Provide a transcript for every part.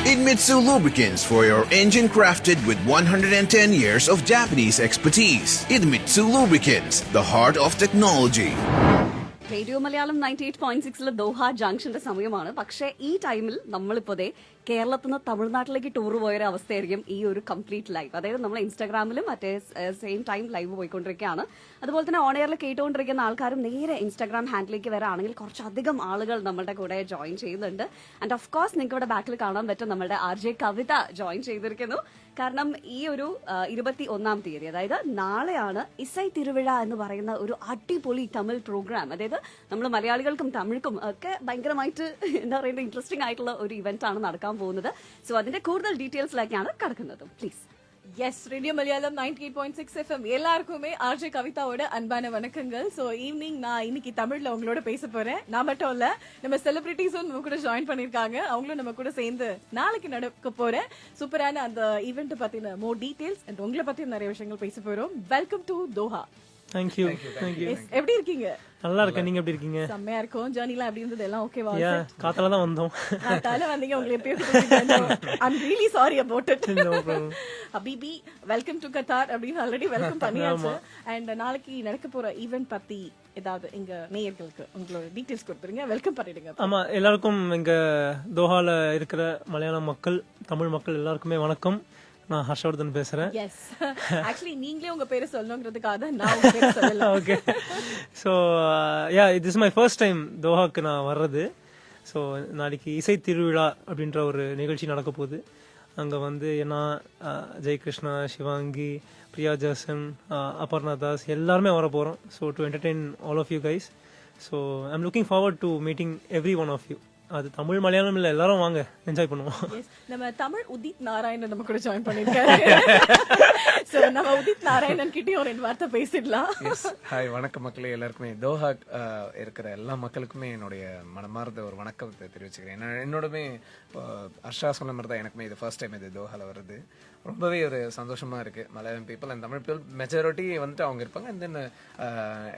Idemitsu Lubricants for your engine, crafted with 110 years of Japanese expertise. Idemitsu Lubricants, the heart of technology. Radio Malayalam 98.6 Doha ജംഗ്ഷന്റെ സമയമാണ്. പക്ഷേ ഈ ടൈമിൽ നമ്മളിപ്പോ കേരളത്തിൽ നിന്ന് തമിഴ്നാട്ടിലേക്ക് ടൂർ പോയൊരു അവസ്ഥയായിരിക്കും ഈ ഒരു കംപ്ലീറ്റ് ലൈവ്. അതായത് നമ്മൾ ഇൻസ്റ്റാഗ്രാമിലും മറ്റേ സെയിം ടൈം ലൈവ് പോയിക്കൊണ്ടിരിക്കുകയാണ്. അതുപോലെ തന്നെ ഓൺ എയറിൽ കേട്ടുകൊണ്ടിരിക്കുന്ന ആൾക്കാരും നേരെ ഇൻസ്റ്റാഗ്രാം ഹാൻഡിലേക്ക് വരാണെങ്കിൽ കുറച്ചധികം ആളുകൾ നമ്മുടെ കൂടെ ജോയിൻ ചെയ്യുന്നുണ്ട്. ആൻഡ് ഓഫ് കോഴ്സ് നിങ്ങൾക്ക് ഇവിടെ ബാക്കിൽ കാണാൻ പറ്റും നമ്മുടെ RJ കവിത ജോയിൻ ചെയ്തിരിക്കുന്നു. കാരണം ഈ ഒരു 21-ാം തീയതി, അതായത് നാളെയാണ് ഇസൈ തിരുവിഴ എന്ന് പറയുന്ന ഒരു അടിപൊളി തമിഴ് പ്രോഗ്രാം. അതായത് നമ്മൾ മലയാളികൾക്കും തമിഴ്ക്കും ഒക്കെ ഭയങ്കരമായിട്ട് എന്താ പറയുക ഇൻട്രസ്റ്റിംഗ് ആയിട്ടുള്ള ഒരു ഇവന്റ് ആണ് നടക്കാൻ പോകുന്നത്. സോ അതിന്റെ കൂടുതൽ ഡീറ്റെയിൽസിലേക്കാണ് കടക്കുന്നത്. പ്ലീസ്. எஸ் ரேடியோ மலையாளம் 98.6 FM எல்லாருக்குமே RJ கவிதாவோட அன்பான வணக்கங்கள். ஸோ ஈவினிங் நான் இன்னைக்கு தமிழ்ல உங்களோட பேச போறேன். நான் மட்டும் இல்ல, நம்ம செலிபிரிட்டிஸும் நம்ம கூட ஜாயின் பண்ணிருக்காங்க. அவங்களும் நம்ம கூட சேர்ந்து நாளைக்கு நடக்க போற சூப்பரான அந்த ஈவெண்ட் பத்தின மோர் டீடைல்ஸ் அண்ட் உங்களை பத்தி நிறைய விஷயங்கள் பேச போறோம். Welcome to Doha. தேங்க்யூ. எப்படி இருக்கீங்க? நல்லா இருக்கேன். நீங்க எப்படி இருக்கீங்க? செம்மையா இருக்கும். ஜர்னிலாம் எப்படி இருந்தது? எல்லாம் ஓகேவா? காத்தால தான் வந்தோம். காத்தால வந்தீங்க. உங்களுக்கு எப்படி? I'm really sorry about it. No problem. ஹபீபி வெல்கம் டு கத்தார் அப்படின்னு ஆல்ரெடி வெல்கம் பண்ணியாச்சு. அண்ட் நாளைக்கு நடக்க போற ஈவென்ட் பத்தி ஏதாவது எங்க நேயர்களுக்கு உங்களோட டீடைல்ஸ் கொடுத்துருங்க. வெல்கம் பண்ணிடுங்க. ஆமா, எல்லாருக்கும் எங்க தோஹால இருக்கிற மலையாள மக்கள், தமிழ் மக்கள் எல்லாருக்குமே வணக்கம். நான் ஹர்ஷவர்தன் பேசுறேன். எஸ், ஆக்சுவலி நீங்களே உங்க பேரை சொல்லணுங்கிறதுக்காக நான் உங்க பேரை சொல்லல. Okay. So this is my first time தோஹாக்கு நான் வர்றது. ஸோ நாளைக்கு இசை திருவிழா அப்படின்ற ஒரு நிகழ்ச்சி நடக்க போகுது. அங்கே வந்து நான் ஜெயகிருஷ்ணா, சிவாங்கி, பிரியா ஜாசன், அபர்ணா தாஸ் எல்லாருமே வர போகிறோம். So to entertain all of you guys. So I am looking forward to meeting every one of you. அது தமிழ் மலையாளம் இல்ல, எல்லாரும் வாங்க என்ஜாய் பண்ணுவோம். நம்ம தமிழ் உதித் நாராயணன் நம்ம கூட ஜாயின் பண்ணிருக்காரு. சோ நம்ம உதித் நாராயணன் கிட்டயும் ரெண்டு வார்த்தை பேசிடலாம். எஸ், ஹாய், வணக்கம் மக்களே. எல்லாருக்குமே தோஹா இருக்கிற எல்லா மக்களுக்குமே என்னுடைய மனமார்ந்த ஒரு வணக்கத்தை தெரிவிச்சுக்கிறேன். என்னோடமே ஹர்ஷா சொன்ன மாதிரி தான் எனக்குமே இது ஃபர்ஸ்ட் டைம் இது தோஹால வருது. ரொம்பவே ஒரு சந்தோஷமா இருக்கு. Malayalam people and Tamil people majority வந்துட்டு அவங்க இருப்பாங்க. அண்ட் தென்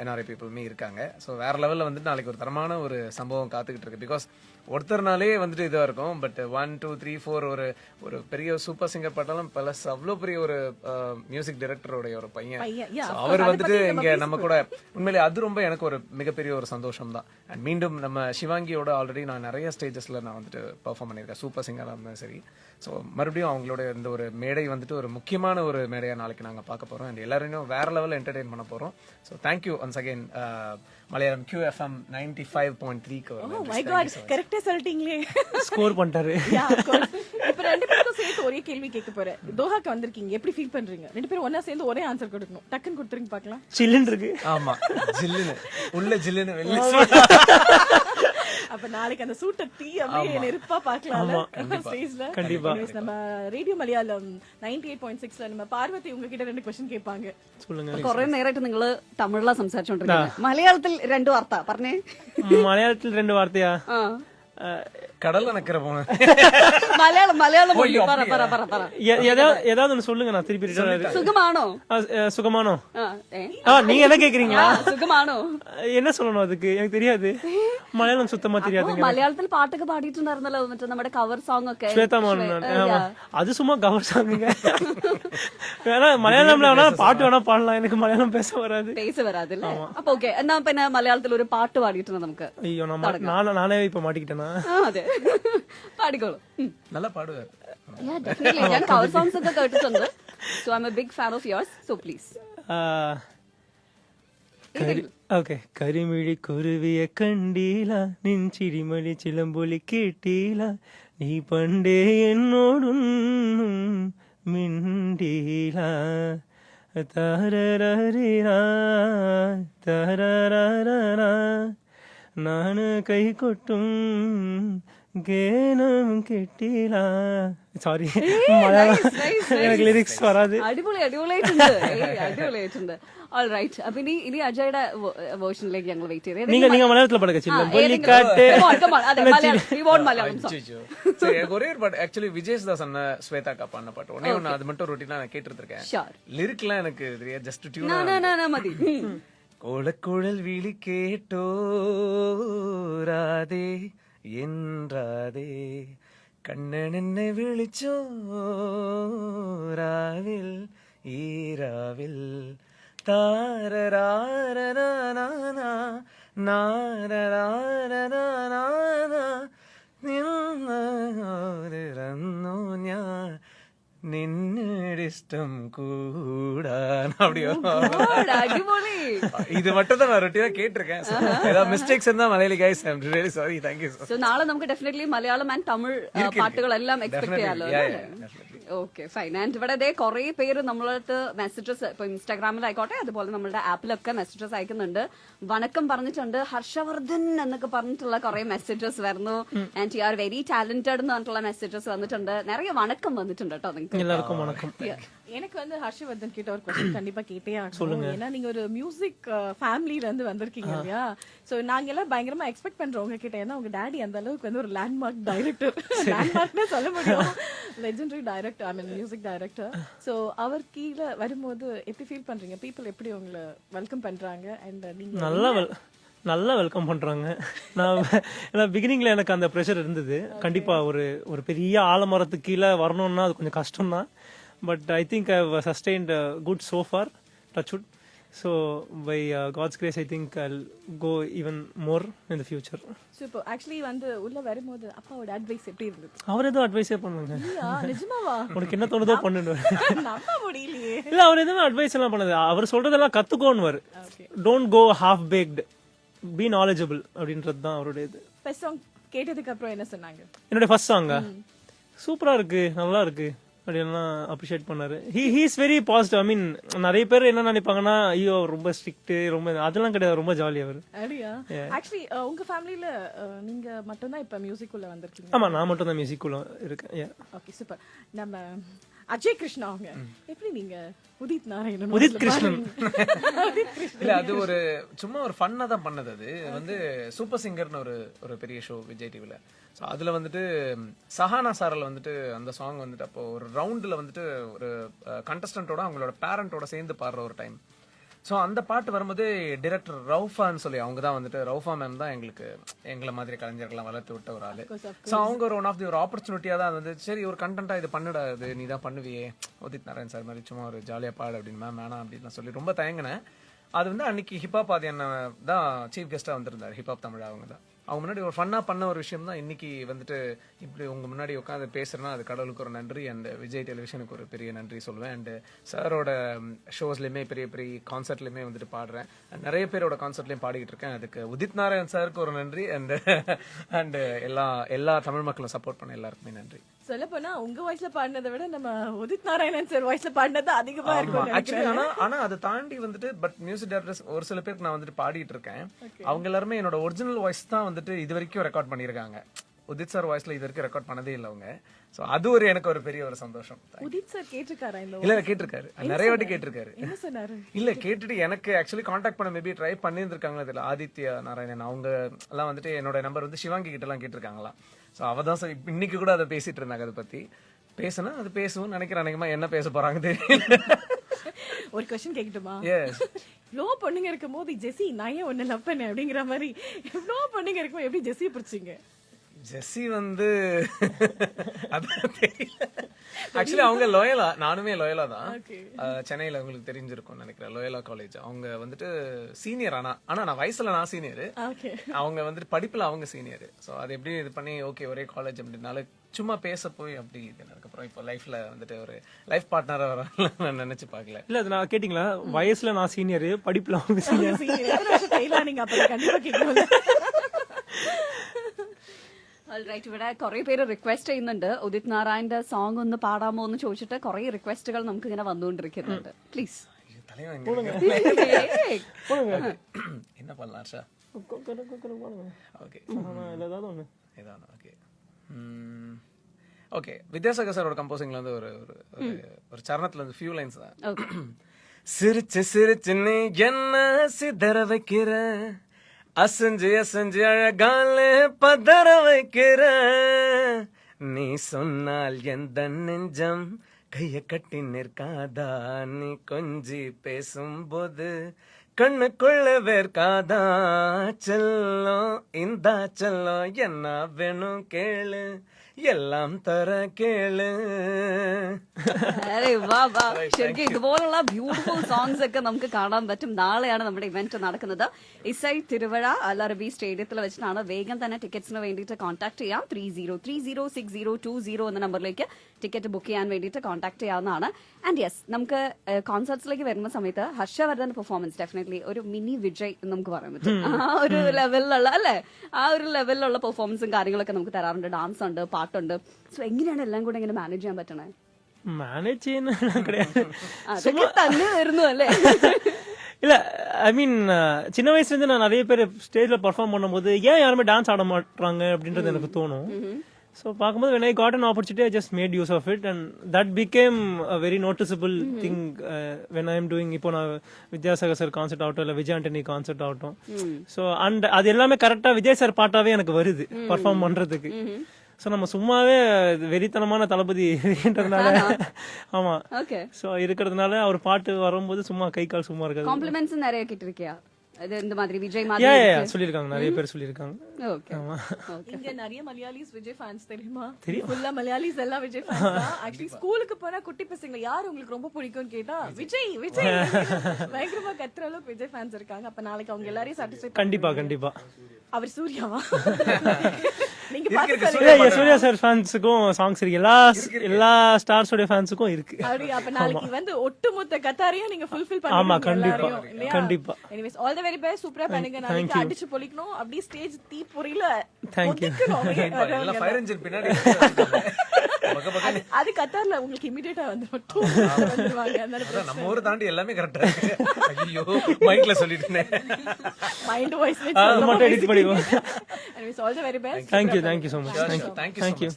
NRI பீப்புளுமே இருக்காங்க. ஸோ வேற லெவலில் வந்துட்டு நாளைக்கு ஒரு தரமான ஒரு சம்பவம் காத்துக்கிட்டு இருக்கு. பிகாஸ் ஒருத்தர்னாலே வந்துட்டு இதாக இருக்கும். பட் 1 2 3 4 ஒரு பெரிய சூப்பர் சிங்கர் பாட்டாலும் பிளஸ் அவ்வளோ பெரிய ஒரு மியூசிக் டைரக்டருடைய ஒரு பையன். அவர் வந்துட்டு இங்க நம்ம கூட உண்மையிலே அது ரொம்ப எனக்கு ஒரு மிகப்பெரிய ஒரு சந்தோஷம் தான். அண்ட் மீண்டும் நம்ம சிவாங்கியோட ஆல்ரெடி நான் நிறைய ஸ்டேஜஸ்ல நான் வந்துட்டு பெர்ஃபார்ம் பண்ணியிருக்கேன். சூப்பர் சிங்கராக இருந்தாலும் சரி. ஸோ மறுபடியும் அவங்களோட இந்த ஒரு மேடை வந்துட்டு ஒரு முக்கியமான ஒரு மேடையாக நாளைக்கு நாங்கள் பார்க்க போகிறோம். அண்ட் எல்லாரையும் வேற லெவலில் என்டர்டெயின் பண்ண போகிறோம். So thank you once again Malayalam QFM 95.3க்கு கரெக்டா சொல்லிட்டீங்களே, ஸ்கோர் பண்ணிட்டாரு. இப்ப ரெண்டு பேருக்கும் சேர்த்து ஒரே கேள்வி கேட்க போறேன். தோஹாக்கு வந்திருக்கீங்க, எப்படி ஃபீல் பண்றீங்க? ரெண்டு பேரும் ஒன்னா சேர்ந்து ஒரே ஆன்சர் கொடுக்கணும். டக்குன்னு கொடுத்துருங்க பார்க்கலாம். சில்லுன்னு இருக்கு. ஆமா, ஜில்லுன்னு உள்ள ஜில்லுன்னு வெளில. அப்ப நாளைக்கு அந்த சூட்ட தீ அப்படியே நெருப்பா பார்க்கலாம்ல ஸ்டேஜ்ல. கண்டிப்பா. நம்ம ரேடியோ மலையாளம் 98.6ல நம்ம பார்வதி உங்ககிட்ட ரெண்டு क्वेश्चन கேட்பாங்க. சொல்லுங்க. കുറെ നേരമായിട്ട് നിങ്ങൾ തമിഴിലാ സംസാരിച്ചോണ്ടിരിക്കുന്നത്. മലയാളത്തിൽ രണ്ടു വാർത്ത പറഞ്ഞേ. മലയാളത്തിൽ രണ്ട് വാർത്തയാ? கடல்ல நக்கிற போன മലയാളം മലയാളം പറ പറ പറ പറ. ஏதாவது ஒன்று சொல்லுங்க, நான் திருப்பி ரிட்டர்ன். സുഖമാണോ? சுகமானோ? ആ நீங்க என்ன கேக்குறீங்களா? സുഖമാണോ என்ன சொல்லணும் அதுக்கு? எனக்கு தெரியாது, மலையாளம் சுத்தமா தெரியாதுங்க. മലയാളത്തിൽ പാട്ടൊക്കെ പാടിയിട്ടുണ്ടായിരുന്നല്ലോ, മറ്റേ നമ്മുടെ കവർ സോങ് ഒക്കെ. ஸ்வேதா மோகன். அது சும்மா கவர் சாங்குங்க. வேணா மலையாளம்ல வேணா பாட்டு வேணா பாடலாம், எனக்கு மலையாளம் பேச வராது. പേസ വരാതില്ലേ? അപ്പൊ ഓക്കെ, എന്നാ പിന്നെ മലയാളത്തിൽ ഒരു പാട്ട് പാടിയിട്ടുണ്ട് നമുക്ക്. ஐயோ, நானே இப்ப மாட்டிக்கிட்டேனா? അതെ, പാടിക്കോളൂ. நல்லா பாடுவார். ഞാൻ കവർ സോങ്സ് ഒക്കെ കേട്ടിട്ടുണ്ട്. So I'm a big fan of yours. So please. Okay. കരിമിഴി കുരുവിയെ കണ്ടീല, നിൻ ചിരിമൊഴി ചിലമ്പൊലി കേട്ടീല, നീ പണ്ടേ എന്നോടൊന്നും മിണ്ടീല, താരരരിരാ താരരരരാ, നാണ് കൈ കൊട്ടും ഗേനം കെട്ടില. സോറി, മലയാളം ലിറിക്സ് വരാது. അടിപൊളി അടിപൊളിയായിട്ടുണ്ട്, അടിപൊളിയായിട്ടുണ്ട്. All right. അപ്പൊ ഇനി അജയുടെ വേർഷനിലേക്ക് ഞങ്ങൾ വെയിറ്റ് ചെയ്തേ. நீங்க மலையாளத்துல பாடுங்க. சில்லம்பொலிக்காட்டு. சரி, ஒரே ஒரு பாட்டு ஆக்சுவலி விஜேஷ் தாஸ் அண்ணா ஸ்வேதாக்கா பாடின பாட்டு ஒன்னே ஒன்னு, அது மட்டும் ரொட்டீனா நான் கேட்டு இருக்கேன். லிரிக்லாம் எனக்கு தெரியாது, ஜஸ்ட் டியூன் മതി. கோலக்குழல் விழி கேட்டோ ராதே என்றாதே, கண்ணன் என்னை விழிச்சோ ராவில் ஈராவில் താരരാരനാനാ നാരരാരനാനാ നിന്നു ഞാൻ നിന്നിഷ്ടം കൂടാൻ அப்படியோ அடிபொலி. இது மட்டும் தான் நான் ரொட்டீனா கேட்டிருக்கேன். ஏதாவது மிஸ்டேக்ஸ் இருந்தா Malayali guys I am really sorry. Thank you. So നാളെ നമുക്ക് ഡെഫിനറ്റ്ലി മലയാളം ആൻഡ് തമിഴ് പാട്ടുകളെല്ലാം എക്സ്പെക്ട് ചെയ്യാലോ. Okay fine. ആൻഡ് ഇവിടെ അതേ കുറെ പേര് നമ്മളടുത്ത് മെസ്സേജസ് ഇപ്പൊ ഇൻസ്റ്റാഗ്രാമിലായിക്കോട്ടെ അതുപോലെ നമ്മുടെ ആപ്പിലൊക്കെ മെസ്സേജസ് അയക്കുന്നുണ്ട്. വണക്കം പറഞ്ഞിട്ടുണ്ട്, ഹർഷവർദ്ധൻ എന്നൊക്കെ പറഞ്ഞിട്ടുള്ള കുറെ മെസ്സേജസ് വരുന്നു. And you are very talented എന്ന് പറഞ്ഞിട്ടുള്ള മെസ്സേജസ് വന്നിട്ടുണ്ട്. നിറയെ വണക്കം വന്നിട്ടുണ്ട് കേട്ടോ നിങ്ങൾക്ക്. எல்லாருக்கும் வணக்கம். எனக்கு வந்து ஹர்ஷவர்தன் கிட்ட ஒரு கொஸ்டின் கண்டிப்பா கேட்டே ஆகணும். ஏன்னா நீங்க ஒரு மியூசிக் ஃபேமிலில இருந்து வந்திருக்கீங்க இல்லையா? சோ நாங்க எல்லாம் பயங்கரமா எக்ஸ்பெக்ட் பண்றோம் உங்க கிட்ட. ஏன்னா உங்க டாடி அந்த அளவுக்கு வந்து ஒரு லேண்ட்மார்க் டைரக்டர், லேண்ட்மார்க்னே சொல்ல முடியும், லெஜெண்டரி டைரக்டர், ஐ மீன் மியூசிக் டைரக்டர். சோ அவர் கீழ வரும்போது எப்படி ஃபீல் பண்றீங்க? பீப்புள் எப்படி உங்களை வெல்கம் பண்றாங்க? அண்ட் நீங்க நல்லா வெல்கம் பண்றாங்க. நான் பிகினிங்ல எனக்கு அந்த ப்ரெஷர் இருந்தது. கண்டிப்பா ஒரு பெரிய ஆலமரத்துக்கு கீழே வரணும்னா அது கொஞ்சம் கஷ்டம் தான். But I think I have sustained good so far, touch wood. So by God's grace I think I go even more in the future. Super. Actually வந்து உள்ள வரும்போது அப்பாவோட அட்வைஸ் எப்படி இருந்தது? அவர் எதுவும் அட்வைஸே பண்ணுங்க. நிஜமாவா? உனக்கு என்ன தோணுதோ பண்ணுவேன். நம்ப முடியலையே. இல்ல அவர் எதுவும் அட்வைஸ் எல்லாம் பண்ணது. அவர் சொல்றதெல்லாம் கத்துக்கோன்னு. Don't go half baked, be knowledgeable அப்படின்றது தான் அவருடைய இது. ஃபர்ஸ்ட் சாங் கேட்டதுக்கு அப்புறம் என்ன சொன்னாங்க? என்னோட ஃபர்ஸ்ட் சாங்கா சூப்பரா இருக்கு, நல்லா இருக்கு அப்படின்லாம் அப்ரிஷியேட் பண்ணாரு. He is very positive. I mean நிறைய பேர் என்ன நினைப்பாங்கன்னா, ஐயோ ரொம்ப ஸ்ட்ரிக்ட், ரொம்ப அதெல்லாம் கிடையாது, ரொம்ப ஜாலியா அவர். அப்படியா? ஆக்சுவலி உங்க ஃபேமிலில நீங்க மட்டும் தான் இப்ப மியூசிக் உள்ள வந்திருக்கீங்க? ஆமா, நான் மட்டும் தான் மியூசிக் உள்ள இருக்கேன். Okay super. நம்ம அஜய் கிருஷ்ணா அவங்க எப்படி நீங்க உதித் நாராயணன் உதித் கிருஷ்ணன் இல்ல அது ஒரு சும்மா ஒரு ஃபன்னா தான் பண்ணது. அது வந்து சூப்பர் சிங்கர்னு ஒரு பெரிய ஷோ விஜய் டிவில. ஸோ அதுல வந்துட்டு சஹானா சாரல் வந்துட்டு அந்த சாங் வந்துட்டு அப்போ ஒரு ரவுண்ட்ல வந்துட்டு ஒரு கண்டஸ்டன்டோட அவங்களோட பேரண்டோட சேர்ந்து பாடுற ஒரு டைம். ஸோ அந்த பாட்டு வரும்போது டிரெக்டர் ரவுஃபான்னு சொல்லி அவங்க தான் வந்துட்டு, ரவுஃபா மேம் தான் எங்களை மாதிரி கலைஞர்கள்லாம் வளர்த்து விட்ட ஒரு ஆளு. ஸோ அவங்க ஒரு ஒன் ஆஃப் தி ஒரு ஆப்பர்ச்சுனிட்டியா தான் வந்து, சரி ஒரு கண்டென்ட்டா இது பண்ணுடா, இது நீ தான் பண்ணுவியே, உதித் நாராயண் சார் மாதிரி சும்மா ஒரு ஜாலியா பாடு அப்படின்னு மேம் வேணாம் அப்படின்னு சொல்லி ரொம்ப தயங்கினேன். அது வந்து அன்னைக்கு ஹிப்ஹாப் ஆதி அண்ணன் தான் சீஃப் கெஸ்டா வந்திருந்தாரு. ஹிப்ஹாப் தமிழ் அவங்க தான். அவங்க முன்னாடி ஒரு ஃபன்னா பண்ண ஒரு விஷயம் தான் இன்னைக்கு வந்துட்டு இப்படி உங்க முன்னாடி உட்காந்து பேசுறேன்னா அது கடவுளுக்கு ஒரு நன்றி, அண்ட் விஜய் டெலிவிஷனுக்கு ஒரு பெரிய நன்றி சொல்லுவேன். அண்ட் சாரோட ஷோஸ்லயுமே பெரிய பெரிய கான்சர்ட்லயுமே வந்துட்டு பாடுறேன், நிறைய பேரோட கான்சர்ட்லயும் பாடிக்கிட்டு இருக்கேன். அதுக்கு உதித் நாராயண் சாருக்கு ஒரு நன்றி, அண்ட் எல்லா தமிழ் மக்களும் சப்போர்ட் பண்ண எல்லாருக்குமே நன்றி. சொல்ல போனா உங்க வாய்ஸ்ல பாடினதை விட நம்ம உதித் நாராயணன் சார் வாய்ஸ்ல பாடினது அதிகமா இருக்கும். ஆனா அதை தாண்டி வந்துட்டு பட் மியூசிக் டைரக்டர்ஸ் ஒரு சில பேருக்கு நான் வந்துட்டு பாடிட்டு இருக்கேன். அவங்க எல்லாருமே என்னோட ஒரிஜினல் வாய்ஸ் தான் வந்துட்டு இது வரைக்கும் ரெக்கார்ட் பண்ணிருக்காங்க. உதித் சார் வாய்ஸ்ல இது வரைக்கும் ரெக்கார்ட் பண்ணதே இல்ல அவங்க. சோ அது எனக்கு ஒரு பெரிய ஒரு சந்தோஷம். உதித் சார் கேட்டிருக்காரா? இல்ல கேட்டிருக்காரு, நிறைய வாட்டி கேட்டிருக்காரு. என்ன சொன்னாரு? இல்ல கேட்டுட்டு எனக்கு ஆக்சுவலி கான்டாக்ட் பண்ண மேபி ட்ரை பண்ணிருக்காங்க. இதுல ஆதித்யா நாராயணன் அவங்க எல்லாம் வந்துட்டு என்னோட நம்பர் வந்து சிவாங்கி கிட்ட எல்லாம் கேட்டிருக்காங்களா. சோ அவதான் சார் இன்னைக்கு கூட அதை பேசிட்டு இருந்தாங்க. அதை பத்தி பேசினா அது பேசுவோம் நினைக்கிறேன். அன்னைக்குமா என்ன பேச போறாங்க தெரியல. ஒரு क्वेश्चन கேக்கட்டுமா? இவ்ளோ பொண்ணுங்க இருக்கும் போது ஜெசி நான் ஏன் ஒன்னு லவ் பண்ணேன் அப்படிங்கிற மாதிரி இவ்ளோ பொண்ணுங்க இருக்கும், எப்படி ஜெசியை பிடிச்சீங்க? ஜெசி வந்து ஆக்சுவலி அவங்க லோயலா, நானுமே லோயலா தான். சென்னையில உங்களுக்கு தெரிஞ்சிருக்கும் நினைக்கிறேன், லோயலா காலேஜ். அவங்க வந்துட்டு சீனியர். ஆனா நான் வயசுல நான் சீனியர், அவங்க வந்துட்டு படிப்புல அவங்க சீனியர். சோ அது எப்படி இது பண்ணி ஓகே ஒரே காலேஜ் அப்படின்னால சும்மா பேச போய் அப்படி அதுக்கப்புறம் இப்போ லைஃப்ல வந்துட்டு ஒரு லைஃப் பார்ட்னரா நான் நினைச்சு பாக்கல. இல்ல அது நான் கேட்டீங்களா, வயசுல நான் சீனியர், படிப்புல அவங்க சீனியர். நீங்க அப்ப கண்டிப்பா கேட்கணும். ഇവിടെ കുറെ പേര് റിക്വസ്റ്റ് ചെയ്യുന്നുണ്ട് ഉദിത് നാരായണന്റെ സോങ് ഒന്ന് പാടാമോ എന്ന് ചോദിച്ചിട്ട് കുറെ റിക്വസ്റ്റുകൾ നമുക്ക് ഇങ്ങനെ വന്നുകൊണ്ടിരിക്കുന്നുണ്ട്. പ്ലീസ് என்ன பண்ணலாம் சார்? ஓகே வித்யாசாகர் சாரோட கம்போசிங்ல இருந்து ஒரு சரணத்துல இருந்து ஃபியூ லைன்ஸ் தான். சிரிச்சு சிரிச்சு நீ என்ன சிதற வைக்கிற, அசஞ்சு அசஞ்சு அழகால பதற வைக்கிற, நீ சொன்னால் எந்த நெஞ்சம் கைய கட்டி நிற்காதா, நீ கொஞ்சி பேசும்போது கண்ணுக்குள்ள வேர்க்காதா, செல்லம் இந்தா செல்லம் என்ன வேணும் கேளு, എല്ലാം തര കേള്. അരെ വാ വാ, ശരിക്കും ഇതുപോലുള്ള ബ്യൂട്ടിഫുൾ സോങ്സ് ഒക്കെ നമുക്ക് കാണാൻ പറ്റും. നാളെയാണ് നമ്മുടെ ഇവന്റ് നടക്കുന്നത്. ഇസൈ തിരുവഴ അലറബി സ്റ്റേഡിയത്തിൽ വെച്ചിട്ടാണ്. വേഗം തന്നെ ടിക്കറ്റ്സിന് വേണ്ടിയിട്ട് കോൺടാക്ട് ചെയ്യാം. 30306020 എന്ന നമ്പറിലേക്ക് ടിക്കറ്റ് ബുക്ക് ചെയ്യാൻ വേണ്ടിയിട്ട് കോൺടാക്ട് ചെയ്യാവുന്നതാണ്. ആൻഡ് യെസ്, നമുക്ക് കോൺസേർട്സിലേക്ക് വരുന്ന സമയത്ത് ഹർഷവർദ്ധൻ പെർഫോമൻസ് ഡെഫിനറ്റ്ലി ഒരു മിനി വിജയ് എന്ന് നമുക്ക് പറയാൻ പറ്റും. ആ ഒരു ലെവലിലുള്ള അല്ലെ, ആ ഒരു ലെവലിലുള്ള പെർഫോമൻസും കാര്യങ്ങളൊക്കെ നമുക്ക് തരാറുണ്ട്. ഡാൻസ് ഉണ്ട്, പാട്ടുണ്ട്. സോ എങ്ങനെയാണ് എല്ലാം കൂടെ ഇങ്ങനെ മാനേജ് ചെയ്യാൻ പറ്റണേ? മാനേജ് ചെയ്യുന്ന கிடையாது, അതൊക്കെ തന്നെ വരുന്നു അല്ലേ? இல்ல ஐ மீன் சின்ன வயசுல இருந்து நான் நிறைய பேர் ஸ்டேஜ்ல பெர்ஃபார்ம் பண்ணும்போது ஏன் யாருமே டான்ஸ் ஆட மாட்டாங்க அப்படின்றது எனக்கு தோணும். ஸோ பார்க்கும்போது when I got an opportunity, I just made use of it and that became a very noticeable thing when I am doing. இப்போ நான் வித்யாசாகர் சார் கான்சர்ட் ஆகட்டும் இல்லை விஜய் ஆண்டனி கான்சர்ட் ஆகட்டும், ஸோ அண்ட் அது எல்லாமே கரெக்டாக விஜய் சார் பாட்டாவே எனக்கு வருது பர்ஃபார்ம் பண்றதுக்கு. ஸோ நம்ம சும்மாவே வெறித்தனமான தளபதின்றதுனால ஆமா, ஓகே. ஸோ இருக்கிறதுனால அவர் பாட்டு வரும்போது சும்மா கை கால் சும்மா இருக்காது. காம்ப்ளிமெண்ட்ஸ் நிறைய கிட்டிருக்கியா? அது இந்த மாதிரி விஜய் Yeah, மாதிரி yeah, சொல்லிருக்காங்க, நிறைய பேர் சொல்லிருக்காங்க. ஓகே. இங்க நிறைய மலையாளிஸ் விஜய் ஃபேன்ஸ் தெரியுமா? ஃபுல்லா மலையாளிஸ் எல்லாம் விஜய் ஃபேன்ஸ் தான். ஆக்சுவலி ஸ்கூலுக்கு போனா குட்டி பசங்க யார் உங்களுக்கு ரொம்ப பிடிக்கும்னு கேட்டா விஜய் விஜய் பயங்கரமா கத்துற அளவுக்கு விஜய் ஃபேன்ஸ் இருக்காங்க. அப்ப நாளைக்கு அவங்க எல்லாரையும் சாட்டிஸ்ஃபை கண்டிப்பா கண்டிப்பா. அவர் சூர்யாவா? நீங்க சூர்யா சார் ஃபேன்ஸுக்கும் சாங்ஸ் இருக்கு, எல்லா ஸ்டார்ஸோட ஃபேன்ஸுக்கும் இருக்கு. அப்படி அப்ப நாளைக்கு வந்து ஒட்டுமொத்த கத்தாரையும் நீங்க ஃபுல்ஃபில் ஆமா, பண்ணுவீங்க கண்டிப்பா எல்லாரையும், இல்லையா? கண்டிப்பா. Anyways all the very best. சூப்பரா பண்ணுங்க. நாளைக்கு அடிச்சு பொளிக்கணும். அப்படியே ஸ்டேஜ் தீப்பொறியில Thank you. எல்லாம் ஃபயர் இன்ஜின் பின்னாடி அது கத்தார்ல உங்களுக்கு இமிடியேட்டா வந்துருவாங்க. அதான் நம்ம ஊரை தாண்டி எல்லாமே கரெக்டா இருக்கு. ஐயோ மைக்ல சொல்லிட்டேனே. மைண்ட் வாய்ஸ் மட்டும் எடிட் பண்ணிடுவோம். Anyways all the very best. Thank you so much. Thank you so much. Thank you.